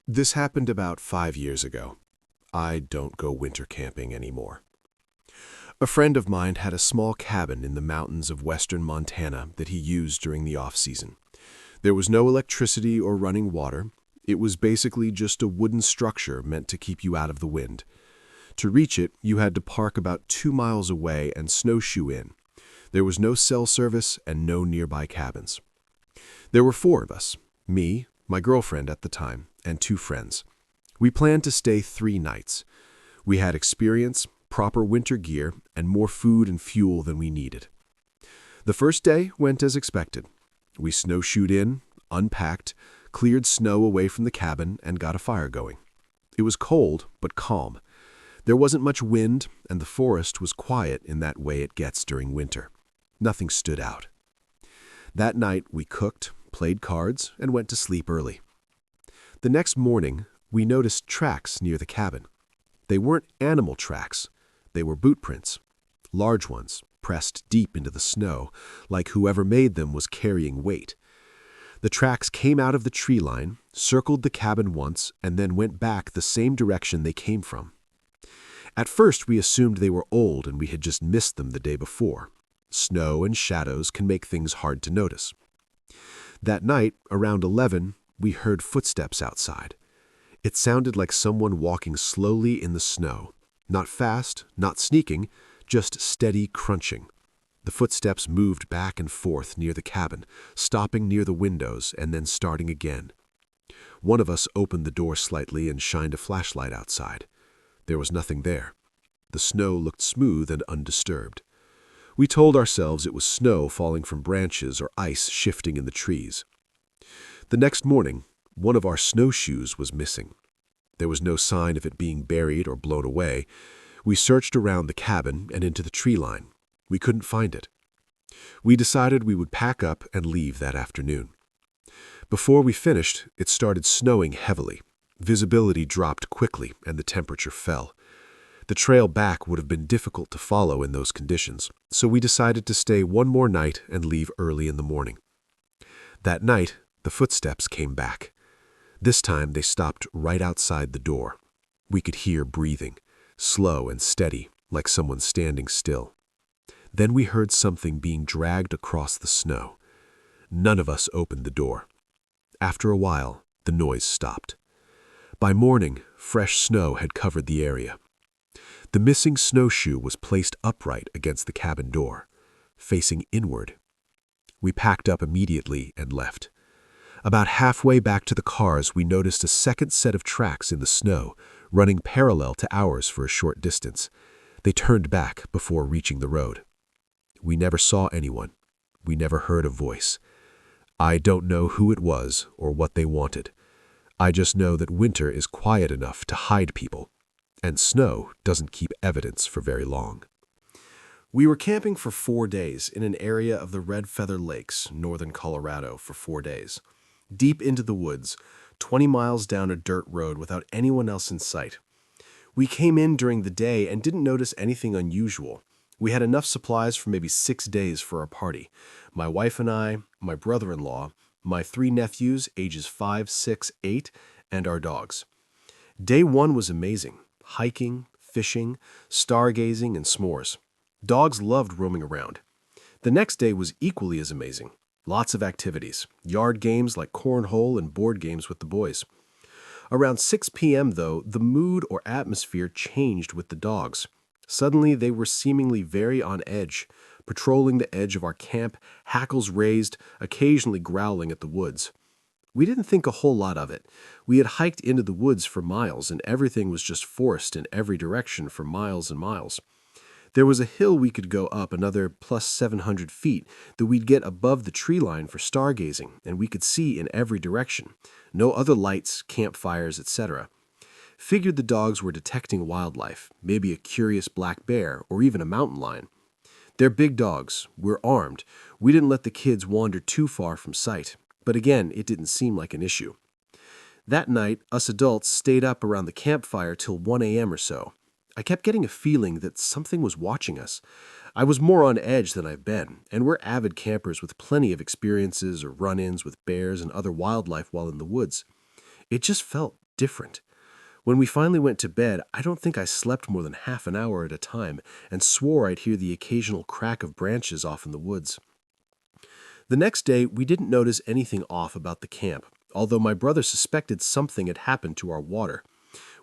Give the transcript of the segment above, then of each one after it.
This happened about 5 years ago. I don't go winter camping anymore. A friend of mine had a small cabin in the mountains of western Montana that he used during the off-season. There was no electricity or running water. It was basically just a wooden structure meant to keep you out of the wind. To reach it, you had to park about 2 miles away and snowshoe in. There was no cell service and no nearby cabins. There were four of us: me, my girlfriend at the time, and two friends. We planned to stay 3 nights. We had experience, proper winter gear, and more food and fuel than we needed. The first day went as expected. We snowshoed in, unpacked, cleared snow away from the cabin, and got a fire going. It was cold, but calm. There wasn't much wind, and the forest was quiet in that way it gets during winter. Nothing stood out. That night, we cooked, played cards, and went to sleep early. The next morning, we noticed tracks near the cabin. They weren't animal tracks. They were boot prints, large ones, pressed deep into the snow, like whoever made them was carrying weight. The tracks came out of the tree line, circled the cabin once, and then went back the same direction they came from. At first, we assumed they were old and we had just missed them the day before. Snow and shadows can make things hard to notice. That night, around 11, we heard footsteps outside. It sounded like someone walking slowly in the snow. Not fast, not sneaking, just steady crunching. The footsteps moved back and forth near the cabin, stopping near the windows and then starting again. One of us opened the door slightly and shined a flashlight outside. There was nothing there. The snow looked smooth and undisturbed. We told ourselves it was snow falling from branches or ice shifting in the trees. The next morning, one of our snowshoes was missing. There was no sign of it being buried or blown away. We searched around the cabin and into the tree line. We couldn't find it. We decided we would pack up and leave that afternoon. Before we finished, it started snowing heavily. Visibility dropped quickly and the temperature fell. The trail back would have been difficult to follow in those conditions, so we decided to stay one more night and leave early in the morning. That night, the footsteps came back. This time they stopped right outside the door. We could hear breathing, slow and steady, like someone standing still. Then we heard something being dragged across the snow. None of us opened the door. After a while, the noise stopped. By morning, fresh snow had covered the area. The missing snowshoe was placed upright against the cabin door, facing inward. We packed up immediately and left. About halfway back to the cars, we noticed a second set of tracks in the snow, running parallel to ours for a short distance. They turned back before reaching the road. We never saw anyone. We never heard a voice. I don't know who it was or what they wanted. I just know that winter is quiet enough to hide people, and snow doesn't keep evidence for very long. We were camping for 4 days in an area of the Red Feather Lakes, northern Colorado, for 4 days. Deep into the woods, 20 miles down a dirt road without anyone else in sight. We came in during the day and didn't notice anything unusual. We had enough supplies for maybe 6 days for our party. My wife and I, my brother-in-law, my 3 nephews, ages 5, 6, 8, and our dogs. Day 1 was amazing. Hiking, fishing, stargazing, and s'mores. Dogs loved roaming around. The next day was equally as amazing. Lots of activities, yard games like cornhole and board games with the boys. Around 6 p.m., though, the mood or atmosphere changed with the dogs. Suddenly, they were seemingly very on edge, patrolling the edge of our camp, hackles raised, occasionally growling at the woods. We didn't think a whole lot of it. We had hiked into the woods for miles, and everything was just forest in every direction for miles and miles. There was a hill we could go up another plus 700 feet that we'd get above the tree line for stargazing, and we could see in every direction. No other lights, campfires, etc. Figured the dogs were detecting wildlife, maybe a curious black bear or even a mountain lion. They're big dogs. We're armed. We didn't let the kids wander too far from sight. But again, it didn't seem like an issue. That night, us adults stayed up around the campfire till 1 a.m. or so. I kept getting a feeling that something was watching us. I was more on edge than I've been, and we're avid campers with plenty of experiences or run-ins with bears and other wildlife while in the woods. It just felt different. When we finally went to bed, I don't think I slept more than half an hour at a time and swore I'd hear the occasional crack of branches off in the woods. The next day, we didn't notice anything off about the camp, although my brother suspected something had happened to our water.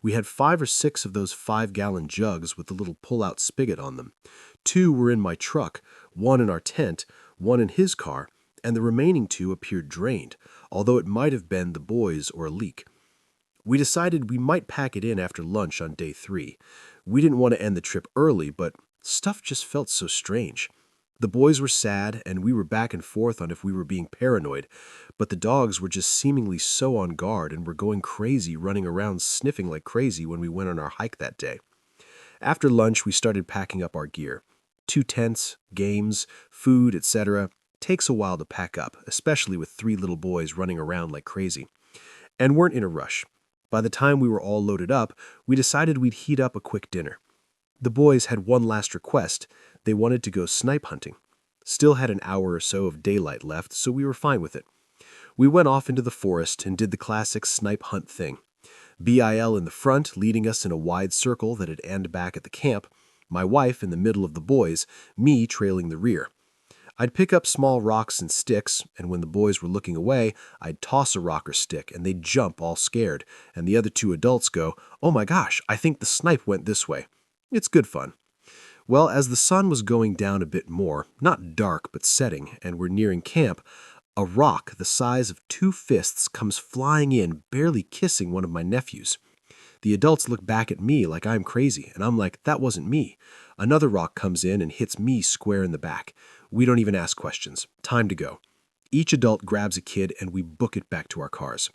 We had 5 or 6 of those 5-gallon jugs with the little pull-out spigot on them. 2 were in my truck, 1 in our tent, 1 in his car, and the remaining 2 appeared drained, although it might have been the boys or a leak. We decided we might pack it in after lunch on day 3. We didn't want to end the trip early, but stuff just felt so strange. The boys were sad, and we were back and forth on if we were being paranoid, but the dogs were just seemingly so on guard and were going crazy, running around sniffing like crazy when we went on our hike that day. After lunch, we started packing up our gear. 2 tents, games, food, etc. Takes a while to pack up, especially with 3 little boys running around like crazy. And weren't in a rush. By the time we were all loaded up, we decided we'd heat up a quick dinner. The boys had one last request. They wanted to go snipe hunting. Still had an hour or so of daylight left, so we were fine with it. We went off into the forest and did the classic snipe hunt thing. BIL in the front, leading us in a wide circle that'd end back at the camp, my wife in the middle of the boys, me trailing the rear. I'd pick up small rocks and sticks, and when the boys were looking away, I'd toss a rock or stick, and they'd jump all scared, and the other 2 adults go, "Oh my gosh, I think the snipe went this way." It's good fun. Well, as the sun was going down a bit more, not dark but setting, and we're nearing camp, a rock the size of 2 fists comes flying in, barely kissing one of my nephews. The adults look back at me like I'm crazy, and I'm like, that wasn't me. Another rock comes in and hits me square in the back. We don't even ask questions. Time to go. Each adult grabs a kid and we book it back to our cars.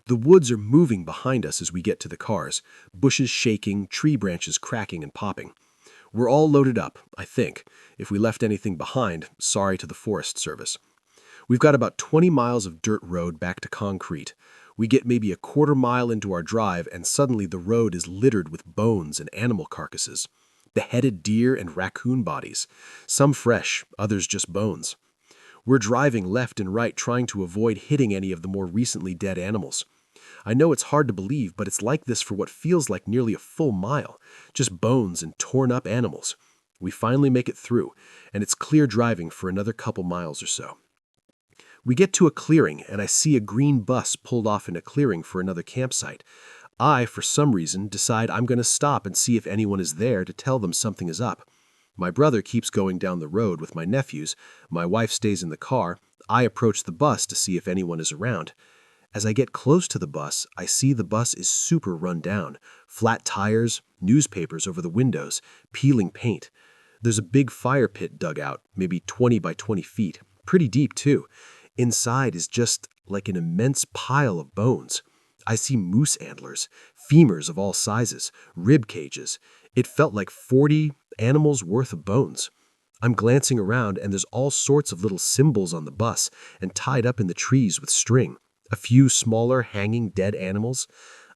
The woods are moving behind us as we get to the cars, bushes shaking, tree branches cracking and popping. We're all loaded up, I think. If we left anything behind, sorry to the Forest Service. We've got about 20 miles of dirt road back to concrete. We get maybe a quarter mile into our drive and suddenly the road is littered with bones and animal carcasses. Beheaded deer and raccoon bodies. Some fresh, others just bones. We're driving left and right trying to avoid hitting any of the more recently dead animals. I know it's hard to believe, but it's like this for what feels like nearly a full mile. Just bones and torn up animals. We finally make it through, and it's clear driving for another couple miles or so. We get to a clearing, and I see a green bus pulled off in a clearing for another campsite. I, for some reason, decide I'm going to stop and see if anyone is there to tell them something is up. My brother keeps going down the road with my nephews. My wife stays in the car. I approach the bus to see if anyone is around. As I get close to the bus, I see the bus is super run down. Flat tires, newspapers over the windows, peeling paint. There's a big fire pit dug out, maybe 20 by 20 feet. Pretty deep, too. Inside is just like an immense pile of bones. I see moose antlers, femurs of all sizes, rib cages. It felt like 40 animals worth of bones. I'm glancing around and there's all sorts of little symbols on the bus and tied up in the trees with string. A few smaller hanging dead animals.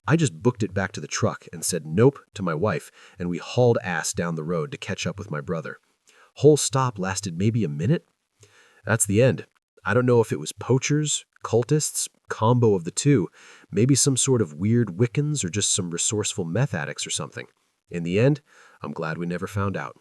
I just booked it back to the truck and said nope to my wife, and we hauled ass down the road to catch up with my brother. Whole stop lasted maybe a minute. That's the end. I don't know if it was poachers, cultists, combo of the two, maybe some sort of weird Wiccans or just some resourceful meth addicts or something. In the end, I'm glad we never found out.